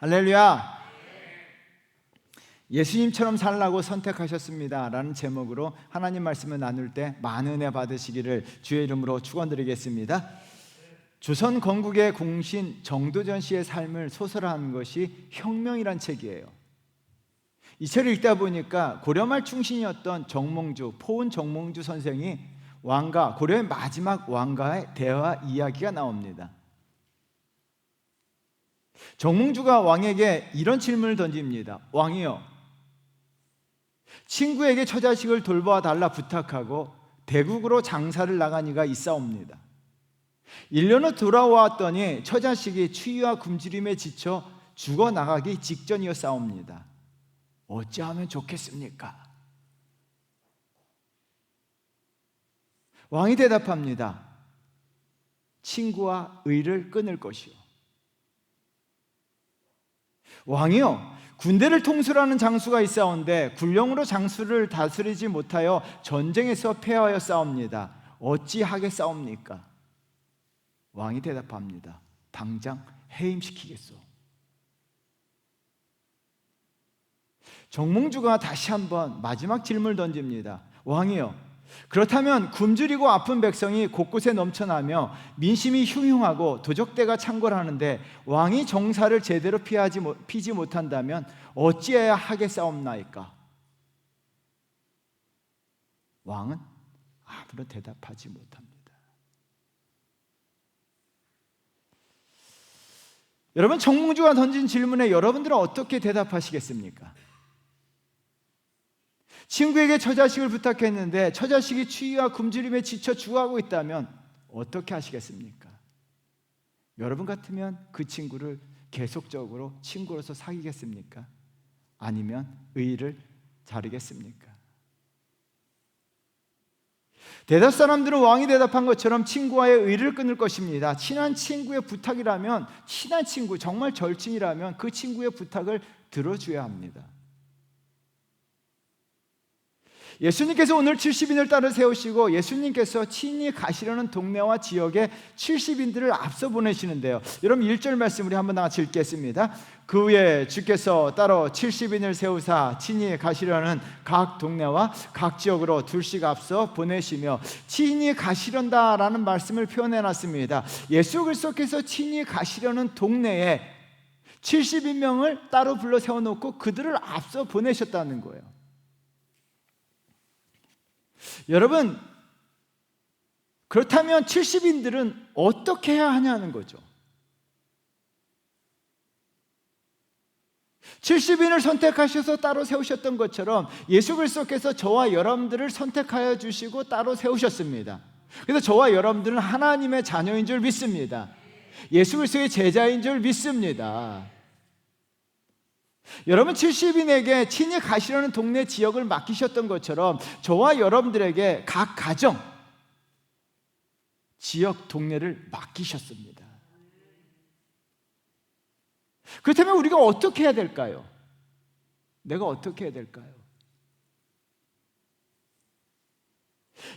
할렐루야. 예수님처럼 살라고 선택하셨습니다 라는 제목으로 하나님 말씀을 나눌 때 많은 은혜 받으시기를 주의 이름으로 축원드리겠습니다. 조선 건국의 공신 정도전 씨의 삶을 소설화한 것이 혁명이란 책이에요. 이 책을 읽다 보니까 고려말 충신이었던 정몽주, 포은 정몽주 선생이 왕과, 고려의 마지막 왕과의 대화 이야기가 나옵니다. 정몽주가 왕에게 이런 질문을 던집니다. 왕이여, 친구에게 처자식을 돌봐달라 부탁하고 대국으로 장사를 나간 이가 있사옵니다. 1년 후 돌아왔더니 처자식이 추위와 굶주림에 지쳐 죽어나가기 직전이었사옵니다. 어찌하면 좋겠습니까? 왕이 대답합니다. 친구와 의를 끊을 것이요. 왕이요, 군대를 통솔하는 장수가 있사온데 군령으로 장수를 다스리지 못하여 전쟁에서 패하여 싸웁니다. 어찌하겠사옵니까? 왕이 대답합니다. 당장 해임시키겠소. 정몽주가 다시 한번 마지막 질문을 던집니다. 왕이요, 그렇다면 굶주리고 아픈 백성이 곳곳에 넘쳐나며 민심이 흉흉하고 도적대가 창궐하는데 왕이 정사를 제대로 피지 못한다면 어찌해야 하겠사옵나이까? 왕은 아무런 대답하지 못합니다. 여러분, 정몽주가 던진 질문에 여러분들은 어떻게 대답하시겠습니까? 친구에게 처자식을 부탁했는데 처자식이 추위와 굶주림에 지쳐 죽어가고 있다면 어떻게 하시겠습니까? 여러분 같으면 그 친구를 계속적으로 친구로서 사귀겠습니까? 아니면 의의를 자르겠습니까? 대다수 사람들은 왕이 대답한 것처럼 친구와의 의의를 끊을 것입니다. 친한 친구의 부탁이라면, 친한 친구, 정말 절친이라면 그 친구의 부탁을 들어줘야 합니다. 예수님께서 오늘 70인을 따로 세우시고 예수님께서 친히 가시려는 동네와 지역에 70인들을 앞서 보내시는데요. 여러분 1절 말씀 우리 한번 같이 읽겠습니다. 그 후에 주께서 따로 70인을 세우사 친히 가시려는 각 동네와 각 지역으로 둘씩 앞서 보내시며, 친히 가시련다라는 말씀을 표현해놨습니다. 예수 그리스도께서 친히 가시려는 동네에 70인명을 따로 불러 세워놓고 그들을 앞서 보내셨다는 거예요. 여러분, 그렇다면 70인들은 어떻게 해야 하냐는 거죠. 70인을 선택하셔서 따로 세우셨던 것처럼 예수 그리스도께서 저와 여러분들을 선택하여 주시고 따로 세우셨습니다. 그래서 저와 여러분들은 하나님의 자녀인 줄 믿습니다. 예수 그리스도의 제자인 줄 믿습니다. 여러분, 70인에게 친히 가시려는 동네 지역을 맡기셨던 것처럼 저와 여러분들에게 각 가정, 지역, 동네를 맡기셨습니다. 그렇다면 우리가 어떻게 해야 될까요? 내가 어떻게 해야 될까요?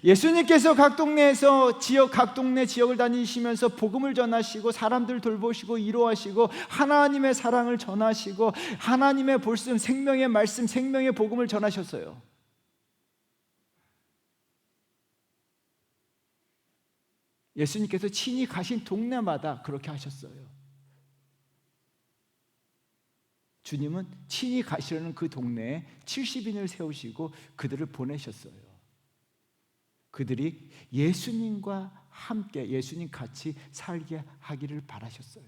예수님께서 각 동네에서 각 동네 지역을 다니시면서 복음을 전하시고 사람들 돌보시고 위로하시고 하나님의 사랑을 전하시고 하나님의 볼씀, 생명의 말씀, 생명의 복음을 전하셨어요. 예수님께서 친히 가신 동네마다 그렇게 하셨어요. 주님은 친히 가시려는 그 동네에 70인을 세우시고 그들을 보내셨어요. 그들이 예수님과 함께, 예수님 같이 살게 하기를 바라셨어요.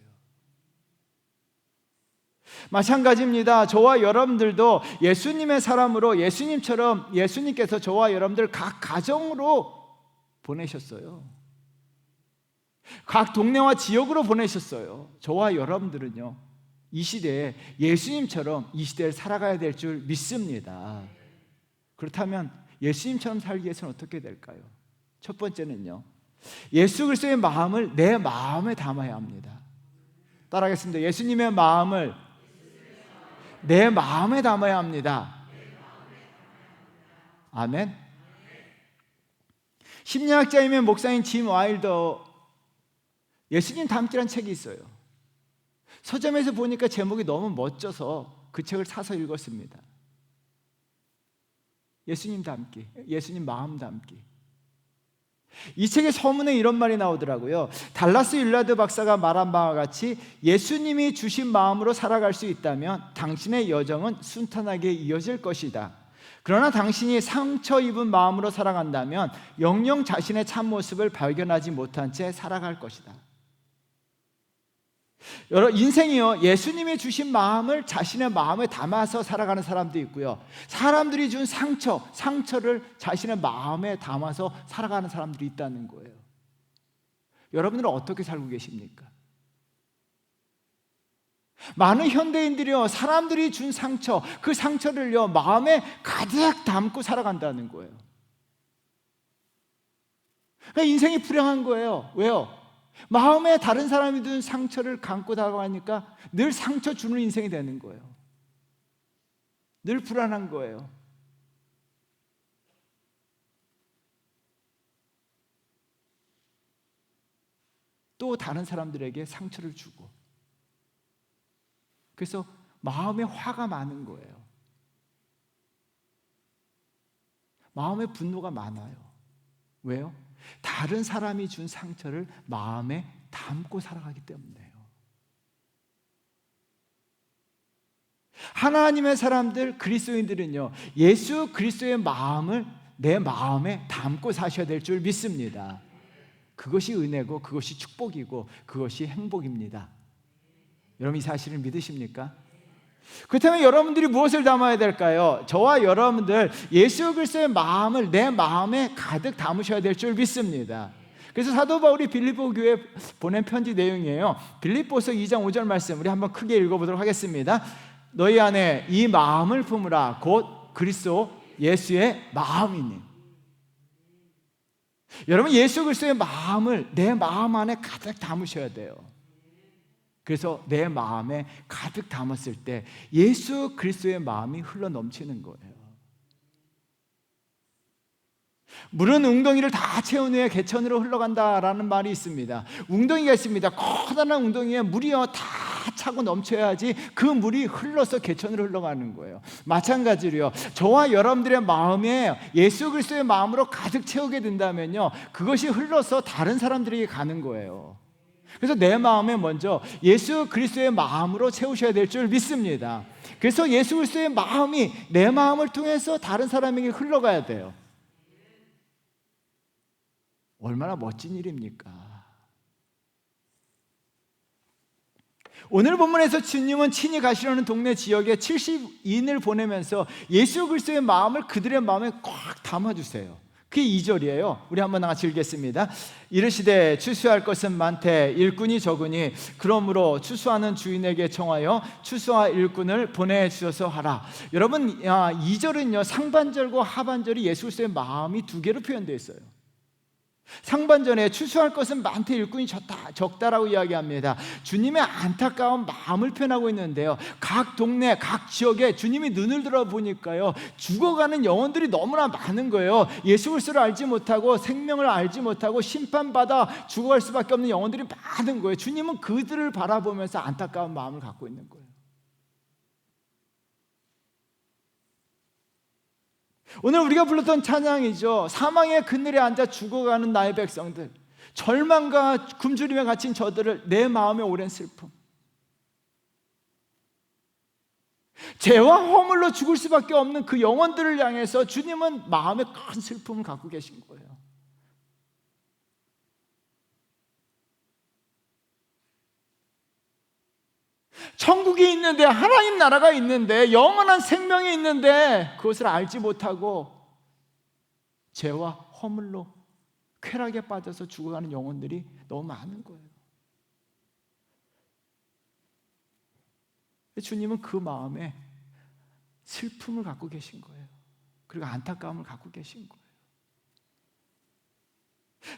마찬가지입니다. 저와 여러분들도 예수님의 사람으로 예수님처럼 예수님께서 저와 여러분들 각 가정으로 보내셨어요. 각 동네와 지역으로 보내셨어요. 저와 여러분들은요, 이 시대에 예수님처럼 이 시대를 살아가야 될 줄 믿습니다. 그렇다면 예수님처럼 살기 위해서는 어떻게 될까요? 첫 번째는요, 예수 그리스도의 마음을 내 마음에 담아야 합니다. 따라하겠습니다. 예수님의 마음을 내 마음에 담아야 합니다. 아멘. 심리학자이며 목사인 짐 와일더 예수님 닮기란 책이 있어요. 서점에서 보니까 제목이 너무 멋져서 그 책을 사서 읽었습니다. 예수님 닮기, 예수님 마음 닮기. 이 책의 서문에 이런 말이 나오더라고요. 달라스 윌라드 박사가 말한 바와 같이 예수님이 주신 마음으로 살아갈 수 있다면 당신의 여정은 순탄하게 이어질 것이다. 그러나 당신이 상처 입은 마음으로 살아간다면 영영 자신의 참모습을 발견하지 못한 채 살아갈 것이다. 여러분, 인생이요, 예수님이 주신 마음을 자신의 마음에 담아서 살아가는 사람도 있고요, 사람들이 준 상처를 자신의 마음에 담아서 살아가는 사람들이 있다는 거예요. 여러분들은 어떻게 살고 계십니까? 많은 현대인들이요, 사람들이 준 상처, 그 상처를요 마음에 가득 담고 살아간다는 거예요. 그러니까 인생이 불행한 거예요. 왜요? 마음에 다른 사람이 든 상처를 감고 다가가니까 늘 상처 주는 인생이 되는 거예요. 늘 불안한 거예요. 또 다른 사람들에게 상처를 주고, 그래서 마음에 화가 많은 거예요. 마음에 분노가 많아요. 왜요? 다른 사람이 준 상처를 마음에 담고 살아가기 때문이에요. 하나님의 사람들, 그리스도인들은요, 예수 그리스도의 마음을 내 마음에 담고 사셔야 될 줄 믿습니다. 그것이 은혜고, 그것이 축복이고, 그것이 행복입니다. 여러분, 이 사실을 믿으십니까? 그렇다면 여러분들이 무엇을 담아야 될까요? 저와 여러분들 예수 그리스도의 마음을 내 마음에 가득 담으셔야 될 줄 믿습니다. 그래서 사도 바울이 빌립보 교회에 보낸 편지 내용이에요. 빌립보서 2장 5절 말씀 우리 한번 크게 읽어보도록 하겠습니다. 너희 안에 이 마음을 품으라. 곧 그리스도 예수의 마음이니. 여러분, 예수 그리스도의 마음을 내 마음 안에 가득 담으셔야 돼요. 그래서 내 마음에 가득 담았을 때 예수 그리스도의 마음이 흘러 넘치는 거예요. 물은 웅덩이를 다 채운 후에 개천으로 흘러간다라는 말이 있습니다. 웅덩이가 있습니다. 커다란 웅덩이에 물이요 다 차고 넘쳐야지 그 물이 흘러서 개천으로 흘러가는 거예요. 마찬가지로요, 저와 여러분들의 마음에 예수 그리스도의 마음으로 가득 채우게 된다면요, 그것이 흘러서 다른 사람들에게 가는 거예요. 그래서 내 마음에 먼저 예수 그리스도의 마음으로 채우셔야 될 줄 믿습니다. 그래서 예수 그리스도의 마음이 내 마음을 통해서 다른 사람에게 흘러가야 돼요. 얼마나 멋진 일입니까? 오늘 본문에서 주님은 친히 가시려는 동네 지역에 70인을 보내면서 예수 그리스도의 마음을 그들의 마음에 꽉 담아주세요. 그게 2절이에요. 우리 한번 같이 읽겠습니다. 이르시되 추수할 것은 많되 일꾼이 적으니 그러므로 추수하는 주인에게 청하여 추수와 일꾼을 보내주셔서 하라. 여러분, 2절은요 상반절과 하반절이 예수 그리스도의 마음이 두 개로 표현되어 있어요. 상반전에 추수할 것은 많되 일꾼이 적다라고 이야기합니다. 주님의 안타까운 마음을 표현하고 있는데요, 각 동네, 각 지역에 주님이 눈을 들어보니까요 죽어가는 영혼들이 너무나 많은 거예요. 예수 그리스도를 알지 못하고 생명을 알지 못하고 심판받아 죽어갈 수밖에 없는 영혼들이 많은 거예요. 주님은 그들을 바라보면서 안타까운 마음을 갖고 있는 거예요. 오늘 우리가 불렀던 찬양이죠. 사망의 그늘에 앉아 죽어가는 나의 백성들, 절망과 굶주림에 갇힌 저들을 내 마음의 오랜 슬픔, 죄와 허물로 죽을 수밖에 없는 그 영혼들을 향해서 주님은 마음에 큰 슬픔을 갖고 계신 거예요. 천국이 있는데, 하나님 나라가 있는데, 영원한 생명이 있는데 그것을 알지 못하고 죄와 허물로 쾌락에 빠져서 죽어가는 영혼들이 너무 많은 거예요. 주님은 그 마음에 슬픔을 갖고 계신 거예요. 그리고 안타까움을 갖고 계신 거예요.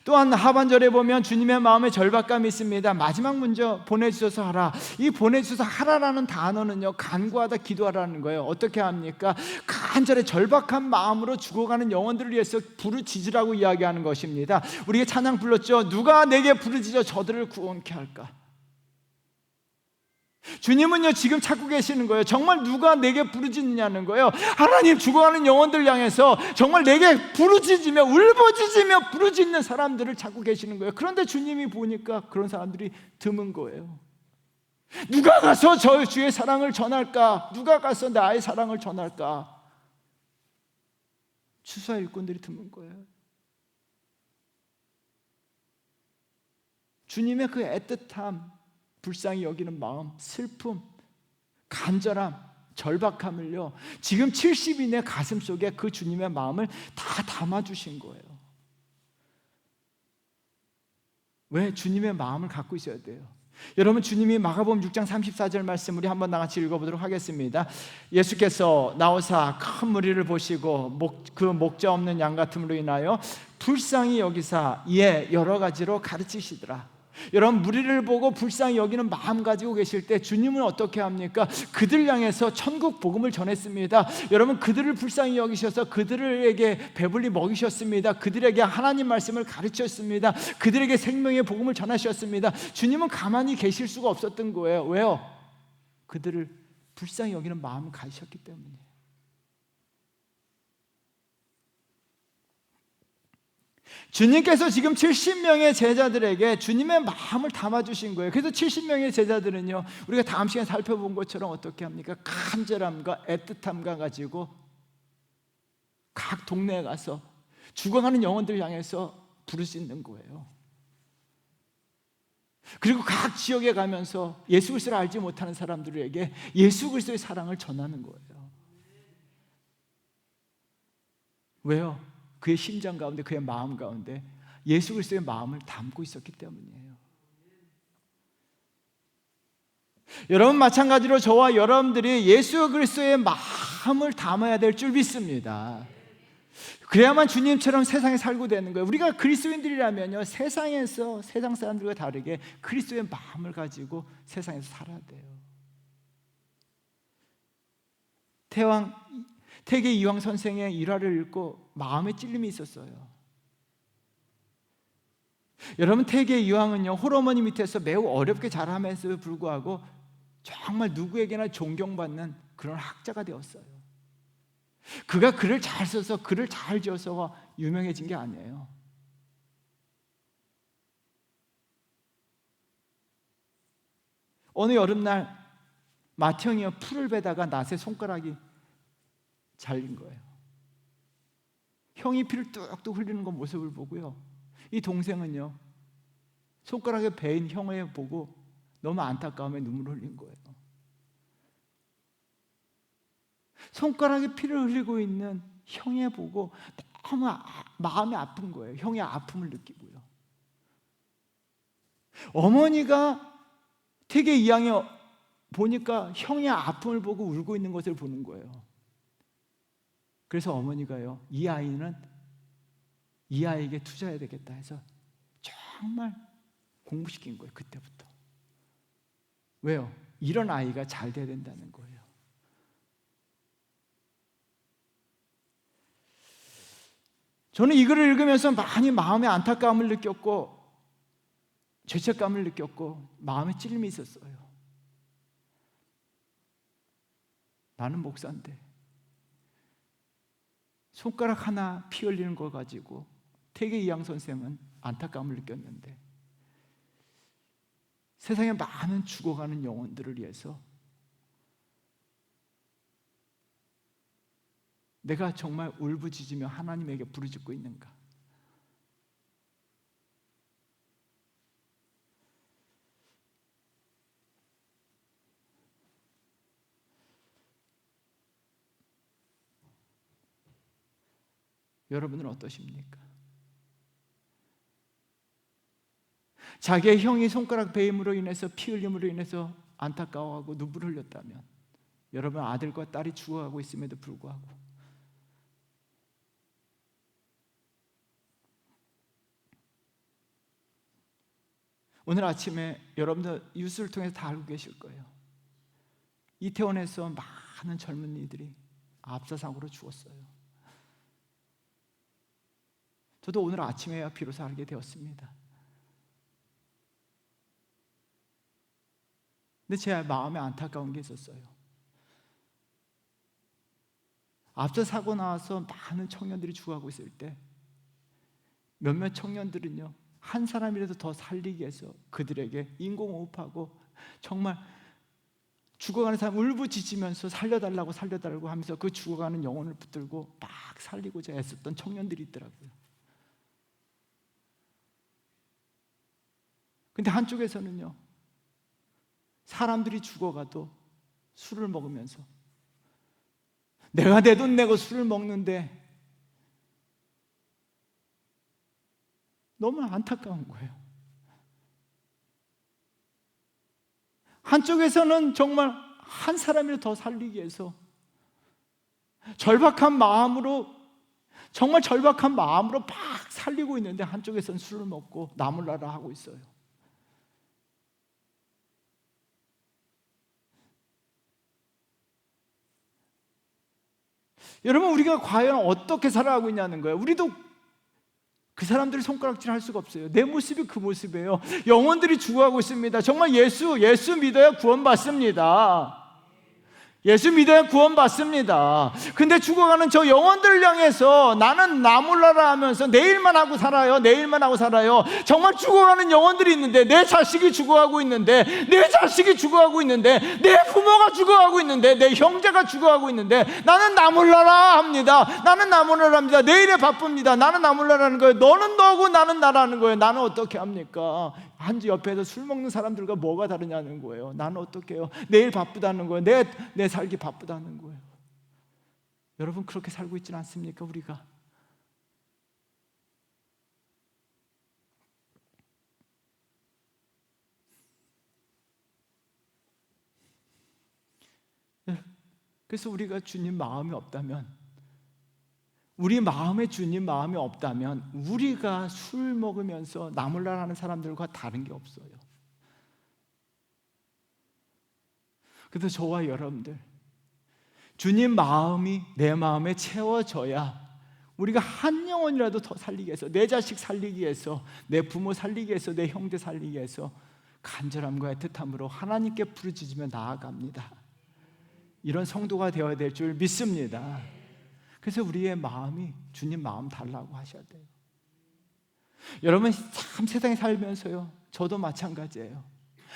또한 하반절에 보면 주님의 마음에 절박감이 있습니다. 마지막 문제 보내주셔서 하라. 이 보내주셔서 하라라는 단어는요 간구하다 기도하라는 거예요. 어떻게 합니까? 간절히 절박한 마음으로 죽어가는 영혼들을 위해서 부르짖으라고 이야기하는 것입니다. 우리가 찬양 불렀죠. 누가 내게 부르짖어 저들을 구원케 할까? 주님은요 지금 찾고 계시는 거예요. 정말 누가 내게 부르짖느냐는 거예요. 하나님, 죽어가는 영혼들 향해서 정말 내게 부르짖으며 울부짖으며 부르짖는 사람들을 찾고 계시는 거예요. 그런데 주님이 보니까 그런 사람들이 드문 거예요. 누가 가서 저 주의 사랑을 전할까? 누가 가서 나의 사랑을 전할까? 추수할 일꾼들이 드문 거예요. 주님의 그 애틋함, 불쌍히 여기는 마음, 슬픔, 간절함, 절박함을요 지금 70인의 가슴 속에 그 주님의 마음을 다 담아주신 거예요. 왜? 주님의 마음을 갖고 있어야 돼요. 여러분, 주님이 마가복음 6장 34절 말씀 우리 한번 나같이 읽어보도록 하겠습니다. 예수께서 나오사 큰 무리를 보시고 그 목자 없는 양 같음으로 인하여 불쌍히 여기사 이에 여러 가지로 가르치시더라. 여러분, 무리를 보고 불쌍히 여기는 마음 가지고 계실 때 주님은 어떻게 합니까? 그들 향해서 천국 복음을 전했습니다. 여러분, 그들을 불쌍히 여기셔서 그들에게 배불리 먹이셨습니다. 그들에게 하나님 말씀을 가르쳤습니다. 그들에게 생명의 복음을 전하셨습니다. 주님은 가만히 계실 수가 없었던 거예요. 왜요? 그들을 불쌍히 여기는 마음을 가지셨기 때문이에요. 주님께서 지금 70명의 제자들에게 주님의 마음을 담아주신 거예요. 그래서 70명의 제자들은요 우리가 다음 시간에 살펴본 것처럼 어떻게 합니까? 간절함과 애틋함과 가지고 각 동네에 가서 죽어가는 영혼들 향해서 부르짖는 거예요. 그리고 각 지역에 가면서 예수 그리스도를 알지 못하는 사람들에게 예수 그리스도의 사랑을 전하는 거예요. 왜요? 그의 심장 가운데, 그의 마음 가운데 예수 그리스도의 마음을 담고 있었기 때문이에요. 여러분, 마찬가지로 저와 여러분들이 예수 그리스도의 마음을 담아야 될 줄 믿습니다. 그래야만 주님처럼 세상에 살고 되는 거예요. 우리가 그리스도인들이라면요 세상에서 세상 사람들과 다르게 그리스도의 마음을 가지고 세상에서 살아야 돼요. 태계 이황 선생의 일화를 읽고 마음에 찔림이 있었어요. 여러분, 태계 이황은요 홀어머니 밑에서 매우 어렵게 자라면서도 불구하고 정말 누구에게나 존경받는 그런 학자가 되었어요. 그가 글을 잘 써서 글을 잘 지어서 유명해진 게 아니에요. 어느 여름날 맏형이요 풀을 베다가 낫에 손가락이 잘린 거예요. 형이 피를 뚝뚝 흘리는 그 모습을 보고요 이 동생은요 손가락에 베인 형을 보고 너무 안타까움에 눈물을 흘린 거예요. 손가락에 피를 흘리고 있는 형에 보고 너무 마음이 아픈 거예요. 형의 아픔을 느끼고요. 어머니가 태계 이황이 보니까 형의 아픔을 보고 울고 있는 것을 보는 거예요. 그래서 어머니가요 이 아이에게 투자해야 되겠다 해서 정말 공부시킨 거예요. 그때부터. 왜요? 이런 아이가 잘 돼야 된다는 거예요. 저는 이 글을 읽으면서 많이 마음의 안타까움을 느꼈고 죄책감을 느꼈고 마음에 찔림이 있었어요. 나는 목사인데 손가락 하나 피 흘리는 걸 가지고 태계 이황 선생은 안타까움을 느꼈는데 세상에 많은 죽어가는 영혼들을 위해서 내가 정말 울부짖으며 하나님에게 부르짖고 있는가? 여러분은 어떠십니까? 자기의 형이 손가락 베임으로 인해서 피 흘림으로 인해서 안타까워하고 눈물을 흘렸다면 여러분 아들과 딸이 죽어가고 있음에도 불구하고 오늘 아침에 여러분들 뉴스를 통해서 다 알고 계실 거예요. 이태원에서 많은 젊은이들이 압사사고로 죽었어요. 저도 오늘 아침에야 비로소 알게 되었습니다. 근데 제 마음에 안타까운 게 있었어요. 앞서 사고 나와서 많은 청년들이 죽어가고 있을 때 몇몇 청년들은요, 한 사람이라도 더 살리기 위해서 그들에게 인공호흡하고 정말 죽어가는 사람 울부짖으면서 살려달라고 하면서 그 죽어가는 영혼을 붙들고 막 살리고자 애썼던 청년들이 있더라고요. 근데 한쪽에서는요, 사람들이 죽어가도 술을 먹으면서 내가 내 돈 내고 술을 먹는데 너무 안타까운 거예요. 한쪽에서는 정말 한 사람을 더 살리기 위해서 절박한 마음으로 막 살리고 있는데, 한쪽에서는 술을 먹고 나몰라라 하고 있어요. 여러분, 우리가 과연 어떻게 살아가고 있냐는 거예요. 우리도 그 사람들이 손가락질 할 수가 없어요. 내 모습이 그 모습이에요. 영혼들이 죽어가고 있습니다. 정말 예수 믿어야 구원받습니다. 예수 믿어야 구원받습니다. 근데 죽어가는 저 영혼들을 향해서 나는 나 몰라라 하면서 내일만 하고 살아요. 정말 죽어가는 영혼들이 있는데, 내 자식이 죽어가고 있는데, 내 부모가 죽어가고 있는데, 내 형제가 죽어가고 있는데, 나는 나 몰라라 합니다. 내일에 바쁩니다. 나는 나 몰라라는 거예요. 너는 너고 나는 나라는 거예요. 나는 어떻게 합니까? 한 옆에서 술 먹는 사람들과 뭐가 다르냐는 거예요. 나는 어떻게 해요? 내일 바쁘다는 거예요. 내 살기 바쁘다는 거예요. 여러분, 그렇게 살고 있지는 않습니까, 우리가? 그래서 우리가 주님 마음이 없다면, 우리 마음에 주님 마음이 없다면 우리가 술 먹으면서 나몰라라는 사람들과 다른 게 없어요. 그래서 저와 여러분들, 주님 마음이 내 마음에 채워져야 우리가 한 영혼이라도 더 살리기 위해서, 내 자식 살리기 위해서, 내 부모 살리기 위해서, 내 형제 살리기 위해서 간절함과 애틋함으로 하나님께 부르짖으며 나아갑니다. 이런 성도가 되어야 될 줄 믿습니다. 그래서 우리의 마음이 주님 마음 달라고 하셔야 돼요. 여러분, 참 세상에 살면서요, 저도 마찬가지예요.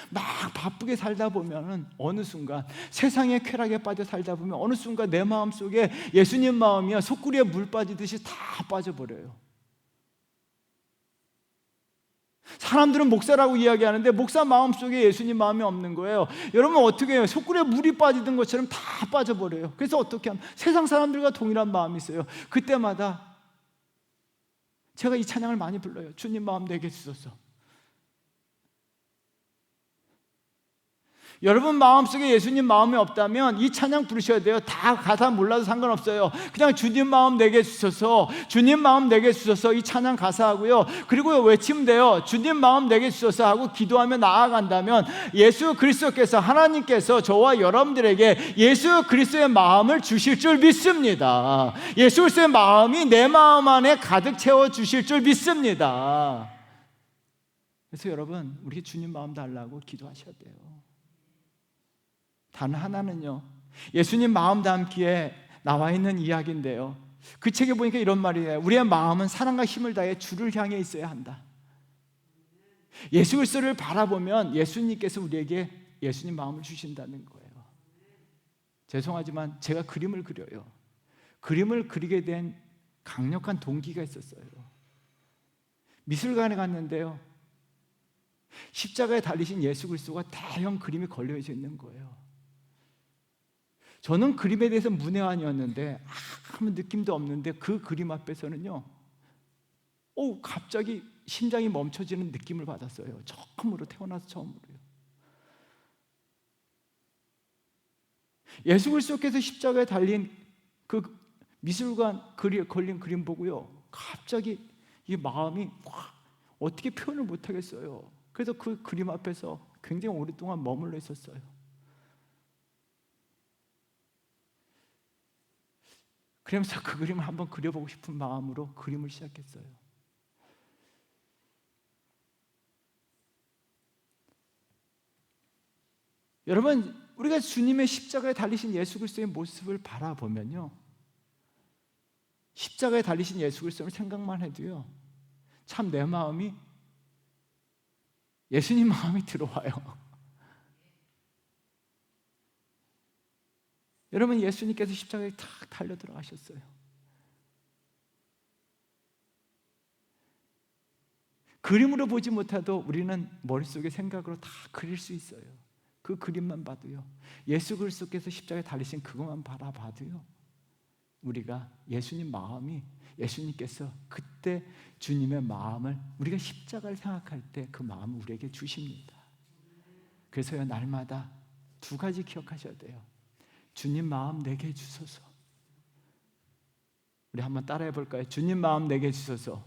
막 바쁘게 살다 보면은 어느 순간 세상의 쾌락에 빠져 살다 보면 어느 순간 내 마음 속에 예수님 마음이야 속구리에 물 빠지듯이 다 빠져버려요. 사람들은 목사라고 이야기하는데 목사 마음속에 예수님 마음이 없는 거예요. 여러분, 어떻게 해요? 속구리에 물이 빠지던 것처럼 다 빠져버려요. 그래서 어떻게 하면 세상 사람들과 동일한 마음이 있어요. 그때마다 제가 이 찬양을 많이 불러요. 주님 마음 내게 주소서. 여러분 마음속에 예수님 마음이 없다면 이 찬양 부르셔야 돼요. 다 가사 몰라도 상관없어요. 그냥 주님 마음 내게 주소서, 주님 마음 내게 주소서, 이 찬양 가사하고요. 그리고 외치면 돼요. 주님 마음 내게 주소서 하고 기도하며 나아간다면 예수 그리스도께서, 하나님께서 저와 여러분들에게 예수 그리스도의 마음을 주실 줄 믿습니다. 예수 그리스도의 마음이 내 마음 안에 가득 채워 주실 줄 믿습니다. 그래서 여러분, 우리 주님 마음 달라고 기도하셔야 돼요. 단 하나는요, 예수님 마음 담기에 나와 있는 이야기인데요, 그 책에 보니까 이런 말이에요. 우리의 마음은 사랑과 힘을 다해 주를 향해 있어야 한다. 예수 그리스도를 바라보면 예수님께서 우리에게 예수님 마음을 주신다는 거예요. 죄송하지만 제가 그림을 그려요. 그림을 그리게 된 강력한 동기가 있었어요. 미술관에 갔는데요, 십자가에 달리신 예수 그리스도가 대형 그림이 걸려져 있는 거예요. 저는 그림에 대해서 문외한이었는데 아무 느낌도 없는데 그 그림 앞에서는요, 갑자기 심장이 멈춰지는 느낌을 받았어요. 태어나서 처음으로요. 예수 그리스도께서 십자가에 달린 그 미술관 걸린 그림 보고요, 갑자기 이 마음이 어떻게 표현을 못하겠어요. 그래서 그 그림 앞에서 굉장히 오랫동안 머물러 있었어요. 그러면서 그 그림을 한번 그려보고 싶은 마음으로 그림을 시작했어요. 여러분, 우리가 주님의 십자가에 달리신 예수 그리스도의 모습을 바라보면요, 십자가에 달리신 예수 그리스도를 생각만 해도요, 참 내 마음이 예수님 마음이 들어와요. 여러분, 예수님께서 십자가에 탁 달려 들어가셨어요. 그림으로 보지 못해도 우리는 머릿속에 생각으로 다 그릴 수 있어요. 그 그림만 봐도요, 예수 그리스도께서 십자가에 달리신 그것만 바라봐도요, 우리가 예수님 마음이, 예수님께서 그때 주님의 마음을, 우리가 십자가를 생각할 때 그 마음을 우리에게 주십니다. 그래서요, 날마다 두 가지 기억하셔야 돼요. 주님 마음 내게 주소서. 우리 한번 따라해 볼까요? 주님 마음 내게 주소서.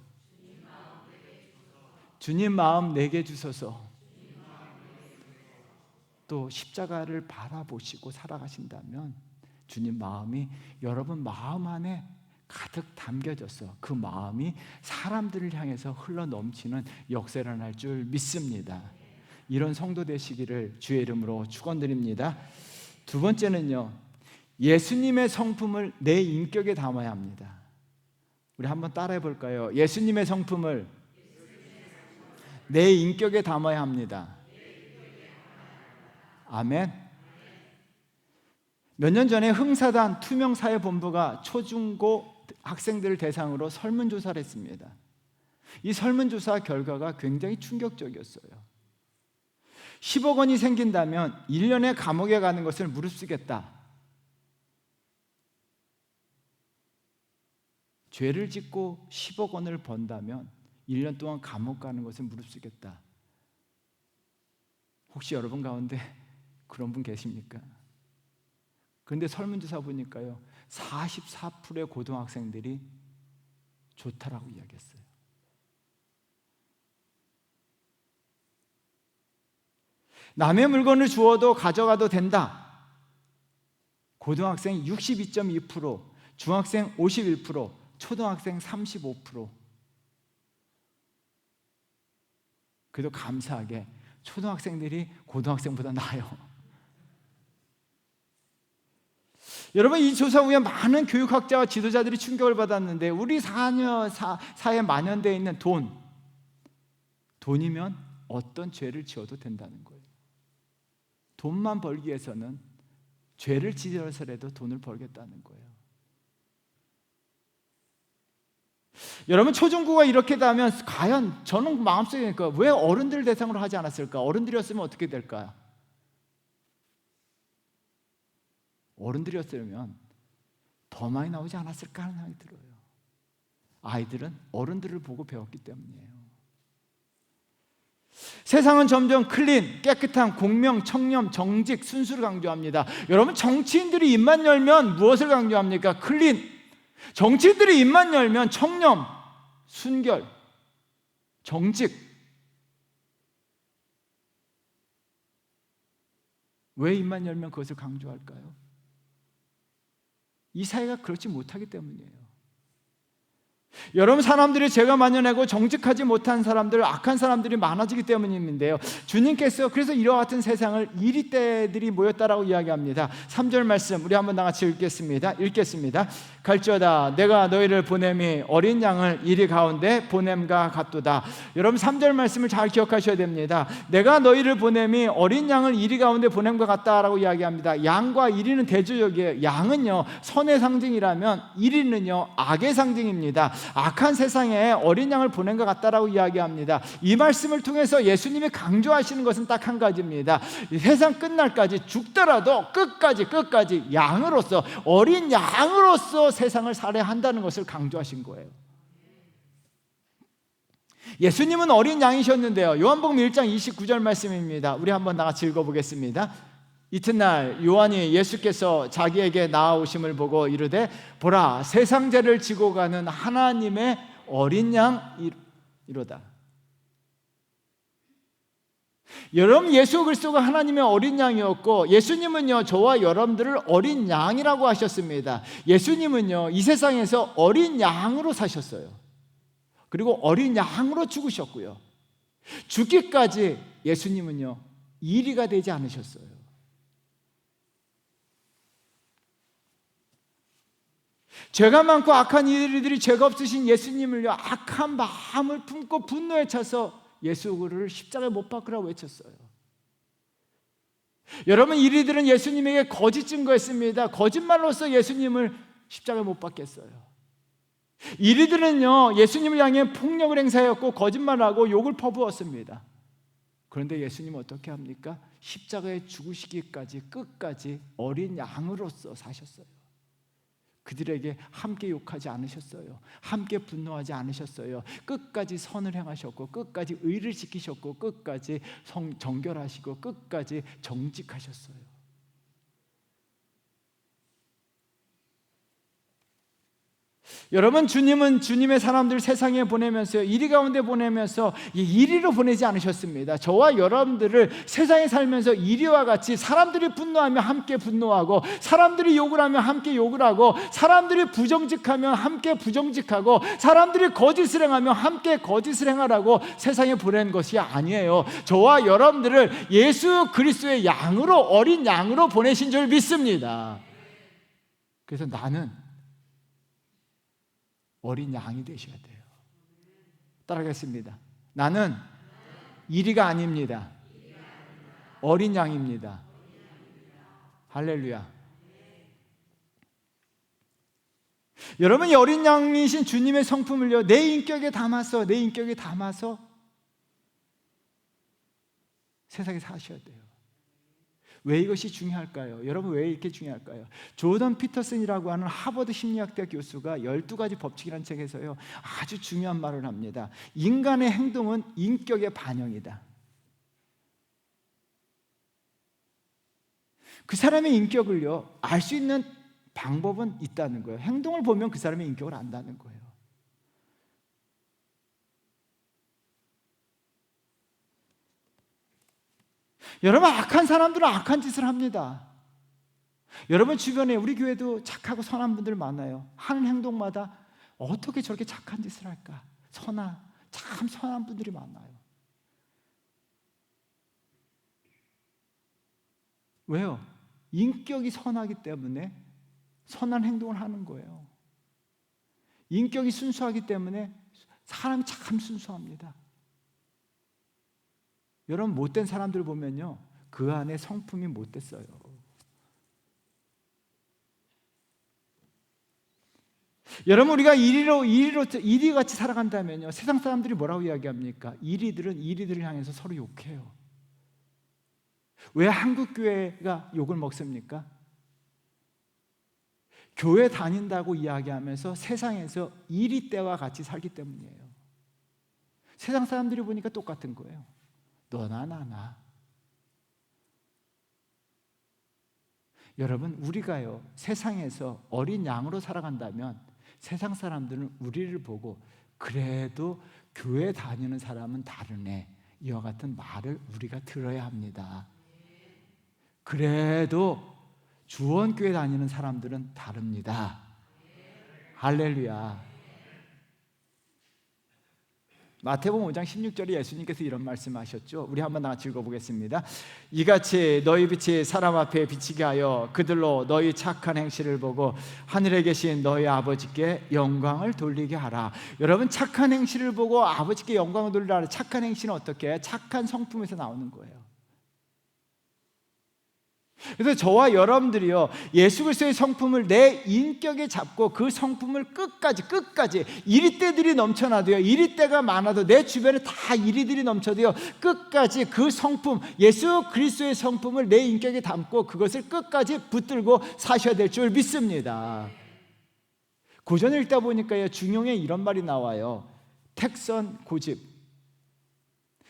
주님 마음 내게 주소서. 또 십자가를 바라보시고 살아가신다면 주님 마음이 여러분 마음 안에 가득 담겨져서 그 마음이 사람들을 향해서 흘러넘치는 역사를 할 줄 믿습니다. 이런 성도 되시기를 주의 이름으로 축원드립니다. 두 번째는요, 예수님의 성품을 내 인격에 담아야 합니다. 우리 한번 따라해 볼까요? 예수님의 성품을 내 인격에 담아야 합니다. 아멘. 몇 년 전에 흥사단 투명사회본부가 초중고 학생들을 대상으로 설문조사를 했습니다. 이 설문조사 결과가 굉장히 충격적이었어요. 10억 원이 생긴다면 1년에 감옥에 가는 것을 무릅쓰겠다. 죄를 짓고 10억 원을 번다면 1년 동안 감옥 가는 것을 무릅쓰겠다. 혹시 여러분 가운데 그런 분 계십니까? 그런데 설문조사 보니까요, 44%의 고등학생들이 좋다라고 이야기했어요. 남의 물건을 주워도 가져가도 된다. 고등학생 62.2%, 중학생 51%, 초등학생 35%. 그래도 감사하게 초등학생들이 고등학생보다 나아요. 여러분, 이 조사 후에 많은 교육학자와 지도자들이 충격을 받았는데, 우리 사회에 만연되어 있는 돈이면 어떤 죄를 지어도 된다는 거예요. 돈만 벌기 위해서는 죄를 지어서라도 돈을 벌겠다는 거예요. 여러분, 초중고가 이렇게 되면 과연 저는 마음속에 왜 어른들 대상으로 하지 않았을까? 어른들이었으면 어떻게 될까? 어른들이었으면 더 많이 나오지 않았을까 하는 생각이 들어요. 아이들은 어른들을 보고 배웠기 때문이에요. 세상은 점점 클린, 깨끗한 공명, 청렴, 정직, 순수를 강조합니다. 여러분, 정치인들이 입만 열면 무엇을 강조합니까? 클린. 정치인들이 입만 열면 청렴, 순결, 정직. 왜 입만 열면 그것을 강조할까요? 이 사회가 그렇지 못하기 때문이에요. 여러분, 사람들이 죄가 만연하고 정직하지 못한 사람들, 악한 사람들이 많아지기 때문인데요, 주님께서 그래서 이와 같은 세상을 이리떼들이 모였다라고 이야기합니다. 3절 말씀 우리 한번 다 같이 읽겠습니다. 갈지어다 내가 너희를 보냄이 어린 양을 이리 가운데 보냄과 같도다. 여러분, 3절 말씀을 잘 기억하셔야 됩니다. 내가 너희를 보냄이 어린 양을 이리 가운데 보냄과 같다라고 이야기합니다. 양과 이리는 대조적이에요. 양은요 선의 상징이라면 이리는요 악의 상징입니다. 악한 세상에 어린 양을 보낸 것 같다라고 이야기합니다. 이 말씀을 통해서 예수님이 강조하시는 것은 딱 한 가지입니다. 세상 끝날까지 죽더라도 끝까지 양으로서, 어린 양으로서 세상을 살아야 한다는 것을 강조하신 거예요. 예수님은 어린 양이셨는데요, 요한복음 1장 29절 말씀입니다. 우리 한번 다 같이 읽어보겠습니다. 이튿날 요한이 예수께서 자기에게 나아오심을 보고 이르되 보라, 세상 죄를 지고 가는 하나님의 어린 양이로다. 여러분, 예수 그리스도가 하나님의 어린 양이었고, 예수님은요 저와 여러분들을 어린 양이라고 하셨습니다. 예수님은요 이 세상에서 어린 양으로 사셨어요. 그리고 어린 양으로 죽으셨고요, 죽기까지 예수님은요 이리가 되지 않으셨어요. 죄가 많고 악한 이들이 죄가 없으신 예수님을요, 악한 마음을 품고 분노에 차서 예수를 십자가에 못 박으라고 외쳤어요. 여러분, 이리들은 예수님에게 거짓 증거했습니다. 거짓말로서 예수님을 십자가에 못 박겠어요. 이리들은요, 예수님을 향해 폭력을 행사했고 거짓말하고 욕을 퍼부었습니다. 그런데 예수님은 어떻게 합니까? 십자가에 죽으시기까지 끝까지 어린 양으로서 사셨어요. 그들에게 함께 욕하지 않으셨어요. 함께 분노하지 않으셨어요. 끝까지 선을 행하셨고, 끝까지 의를 지키셨고, 끝까지 정결하시고, 끝까지 정직하셨어요. 여러분, 주님은 주님의 사람들 세상에 보내면서, 이리 가운데 보내면서 이리로 보내지 않으셨습니다. 저와 여러분들을 세상에 살면서 이리와 같이 사람들이 분노하면 함께 분노하고, 사람들이 욕을 하면 함께 욕을 하고, 사람들이 부정직하면 함께 부정직하고, 사람들이 거짓을 행하면 함께 거짓을 행하라고 세상에 보낸 것이 아니에요. 저와 여러분들을 예수 그리스도의 양으로, 어린 양으로 보내신 줄 믿습니다. 그래서 나는 어린 양이 되셔야 돼요. 따라하겠습니다. 나는 이리가 아닙니다. 어린 양입니다. 할렐루야. 여러분, 이 어린 양이신 주님의 성품을요, 내 인격에 담아서 세상에 사셔야 돼요. 왜 이것이 중요할까요? 여러분, 왜 이렇게 중요할까요? 조던 피터슨이라고 하는 하버드 심리학대학 교수가 12가지 법칙이라는 책에서요, 아주 중요한 말을 합니다. 인간의 행동은 인격의 반영이다. 그 사람의 인격을요, 알 수 있는 방법은 있다는 거예요. 행동을 보면 그 사람의 인격을 안다는 거예요. 여러분, 악한 사람들은 악한 짓을 합니다. 여러분 주변에, 우리 교회도 착하고 선한 분들 많아요. 하는 행동마다 어떻게 저렇게 착한 짓을 할까? 참 선한 분들이 많아요. 왜요? 인격이 선하기 때문에 선한 행동을 하는 거예요. 인격이 순수하기 때문에 사람이 참 순수합니다. 여러분, 못된 사람들 보면요, 그 안에 성품이 못됐어요. 여러분, 우리가 이리같이 살아간다면요, 세상 사람들이 뭐라고 이야기합니까? 이리들을 향해서 서로 욕해요. 왜 한국교회가 욕을 먹습니까? 교회 다닌다고 이야기하면서 세상에서 이리 때와 같이 살기 때문이에요. 세상 사람들이 보니까 똑같은 거예요. 너나 나나. 여러분, 우리가요, 세상에서 어린 양으로 살아간다면 세상 사람들은 우리를 보고, 그래도 교회 다니는 사람은 다르네, 이와 같은 말을 우리가 들어야 합니다. 그래도 주원교회 다니는 사람들은 다릅니다. 할렐루야. 마태복음 5장 16절에 예수님께서 이런 말씀하셨죠. 우리 한번 다 같이 읽어보겠습니다. 이같이 너희 빛이 사람 앞에 비치게 하여 그들로 너희 착한 행실을 보고 하늘에 계신 너희 아버지께 영광을 돌리게 하라. 여러분, 착한 행실을 보고 아버지께 영광을 돌리라. 착한 행실은 어떻게 해요? 착한 성품에서 나오는 거예요. 그래서 저와 여러분들이요, 예수 그리스도의 성품을 내 인격에 잡고 그 성품을 끝까지 이리때들이 넘쳐나도요, 이리때가 많아도 내 주변에 다 이리들이 넘쳐도요, 끝까지 그 성품, 예수 그리스도의 성품을 내 인격에 담고 그것을 끝까지 붙들고 사셔야 될 줄 믿습니다. 고전을 읽다 보니까요, 중용에 이런 말이 나와요. 택선 고집.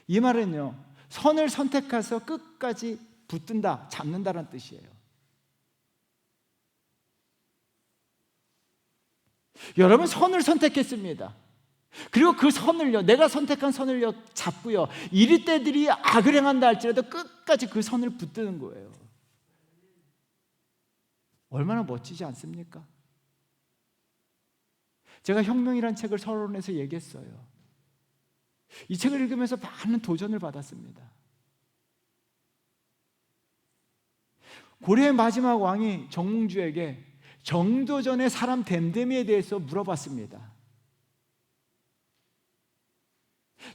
이 말은요, 선을 선택해서 끝까지 붙든다, 잡는다는 뜻이에요. 여러분, 선을 선택했습니다. 그리고 그 선을요, 내가 선택한 선을요, 잡고요, 이리때들이 악을 행한다 할지라도 끝까지 그 선을 붙드는 거예요. 얼마나 멋지지 않습니까? 제가 혁명이라는 책을 서론에서 얘기했어요. 이 책을 읽으면서 많은 도전을 받았습니다. 고려의 마지막 왕이 정몽주에게 정도전의 사람 됨됨이에 대해서 물어봤습니다.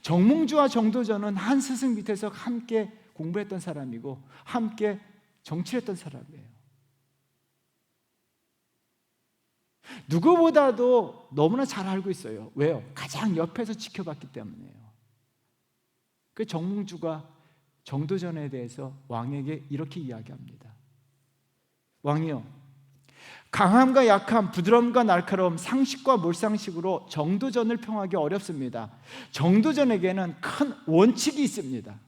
정몽주와 정도전은 한 스승 밑에서 함께 공부했던 사람이고 함께 정치했던 사람이에요. 누구보다도 너무나 잘 알고 있어요. 왜요? 가장 옆에서 지켜봤기 때문이에요. 그 정몽주가 정도전에 대해서 왕에게 이렇게 이야기합니다. 왕이요, 강함과 약함, 부드러움과 날카로움, 상식과 몰상식으로 정도전을 평하기 어렵습니다. 정도전에게는 큰 원칙이 있습니다.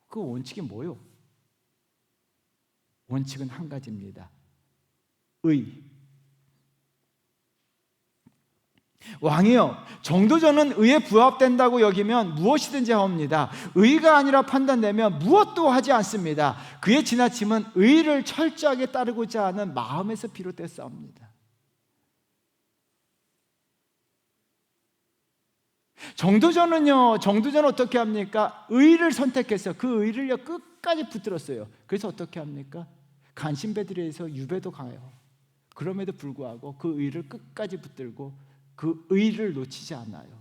그 원칙이 뭐요? 원칙은 한 가지입니다. 의. 왕이요, 정도전은 의에 부합된다고 여기면 무엇이든지 하옵니다. 의가 아니라 판단되면 무엇도 하지 않습니다. 그의 지나침은 의를 철저하게 따르고자 하는 마음에서 비롯됐사옵니다. 정도전은 어떻게 합니까? 의를 선택해서 그 의를요 끝까지 붙들었어요. 그래서 어떻게 합니까? 간신배들에서 유배도 가요. 그럼에도 불구하고 그 의를 끝까지 붙들고 그 의를 놓치지 않아요.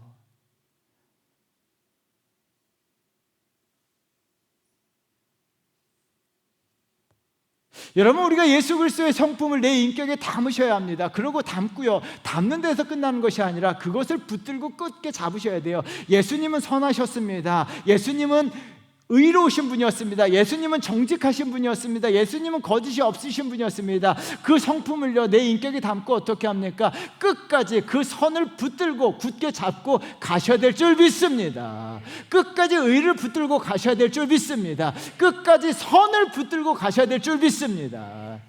여러분, 우리가 예수 그리스도의 성품을 내 인격에 담으셔야 합니다. 그러고 담고요, 담는 데서 끝나는 것이 아니라 그것을 붙들고 끝게 잡으셔야 돼요. 예수님은 선하셨습니다. 예수님은 의로우신 분이었습니다. 예수님은 정직하신 분이었습니다. 예수님은 거짓이 없으신 분이었습니다. 그 성품을요 내 인격에 담고 어떻게 합니까? 끝까지 그 선을 붙들고 굳게 잡고 가셔야 될 줄 믿습니다. 끝까지 의를 붙들고 가셔야 될 줄 믿습니다. 끝까지 선을 붙들고 가셔야 될 줄 믿습니다.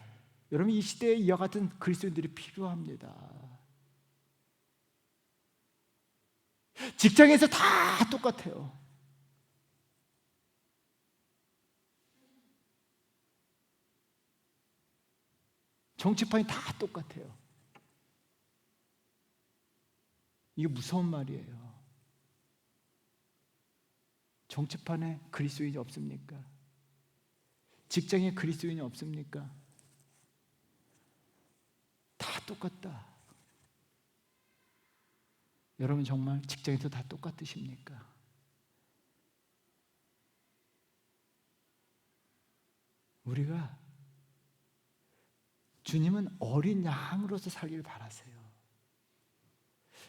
여러분, 이 시대에 이와 같은 그리스도인들이 필요합니다. 직장에서 다 똑같아요. 정치판이 다 똑같아요. 이게 무서운 말이에요. 정치판에 그리스도인이 없습니까? 직장에 그리스도인이 없습니까? 다 똑같다. 여러분, 정말 직장에서 다 똑같으십니까? 우리가 주님은 어린 양으로서 살기를 바라세요.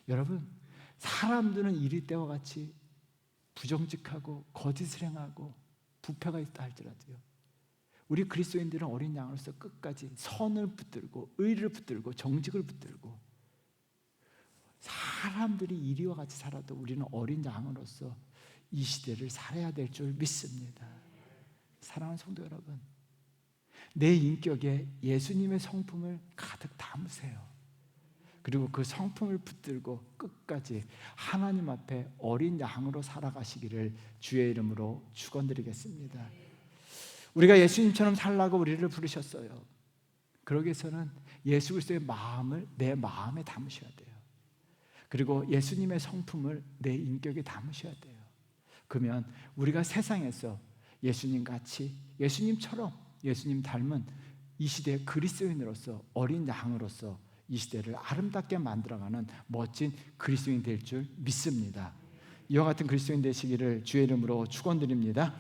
여러분, 사람들은 이리 때와 같이 부정직하고 거짓을 행하고 부패가 있다 할지라도요, 우리 그리스도인들은 어린 양으로서 끝까지 선을 붙들고 의를 붙들고 정직을 붙들고, 사람들이 이리와 같이 살아도 우리는 어린 양으로서 이 시대를 살아야 될 줄 믿습니다. 사랑하는 성도 여러분, 내 인격에 예수님의 성품을 가득 담으세요. 그리고 그 성품을 붙들고 끝까지 하나님 앞에 어린 양으로 살아가시기를 주의 이름으로 축원드리겠습니다. 우리가 예수님처럼 살라고 우리를 부르셨어요. 그러기 위해서는 예수 그리스도의 마음을 내 마음에 담으셔야 돼요. 그리고 예수님의 성품을 내 인격에 담으셔야 돼요. 그러면 우리가 세상에서 예수님 같이, 예수님처럼, 예수님 닮은 이 시대의 그리스도인으로서, 어린 양으로서 이 시대를 아름답게 만들어가는 멋진 그리스도인 될 줄 믿습니다. 이와 같은 그리스도인 되시기를 주의 이름으로 축원드립니다.